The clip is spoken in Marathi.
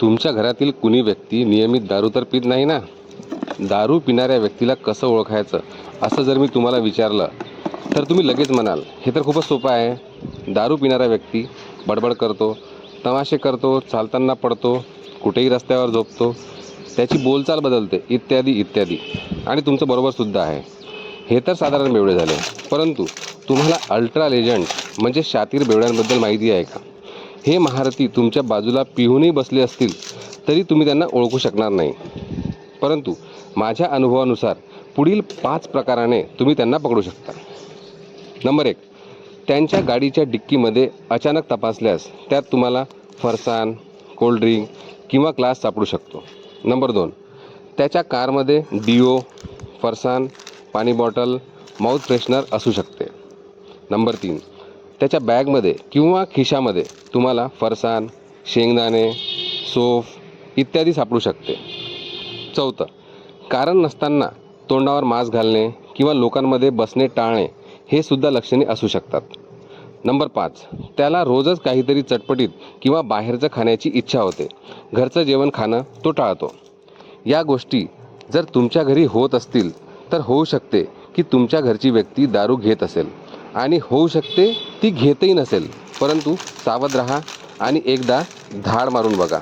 तुमच्या घरातील कुणी व्यक्ती नियमित दारू तर पित नाही ना? दारू पिणाऱ्या व्यक्तीला कसं ओळखायचं असं जर मी तुम्हाला विचारलं तर तुम्ही लगेच म्हणाल हे तर खूपच सोपं आहे. दारू पिणारा व्यक्ती बडबड करतो, तमाशे करतो, चालताना पडतो, कुठेही रस्त्यावर झोपतो, त्याची बोलचाल बदलते इत्यादी इत्यादी. आणि तुमचं बरोबरसुद्धा आहे. हे तर साधारण बेवडे झाले. परंतु तुम्हाला अल्ट्रा लेजंड म्हणजे शातीर बेवड्यांबद्दल माहिती आहे का? हे महारथी तुमच्या बाजूला पिऊनही बसले असतील तरी तुम्ही त्यांना ओळखू शकणार नाही. परंतु माझ्या अनुभवानुसार पुढील 5 प्रकाराने तुम्ही त्यांना पकडू शकता. नंबर 1, त्यांच्या गाडीच्या डिक्कीमध्ये अचानक तपासल्यास त्यात तुम्हाला फरसान, कोल्ड्रिंक किंवा ग्लास सापडू शकतो. नंबर 2, त्याच्या कारमध्ये डिओ, फरसान, पाणी बॉटल, माउथ फ्रेशनर असू शकते. नंबर 3, त्याच्या बॅगमध्ये किंवा खिशामध्ये तुम्हाला फरसान, शेंगदाणे, सोफ इत्यादी सापडू शकते. 4, कारण नसताना तोंडावर मास्क घालणे किंवा लोकांमध्ये बसणे टाळणे हे सुद्धा लक्षणे असू शकतात. नंबर 5, त्याला रोजच काहीतरी चटपटीत किंवा बाहेरचं खाण्याची इच्छा होते. घरचं जेवण खाणं तो टाळतो. या गोष्टी जर तुमच्या घरी होत असतील तर होऊ शकते की तुमच्या घरची व्यक्ती दारू घेत असेल आणि होऊ शकते ती घेतही नसेल. परंतु सावध राहा आणि एकदा धाड मारून बघा.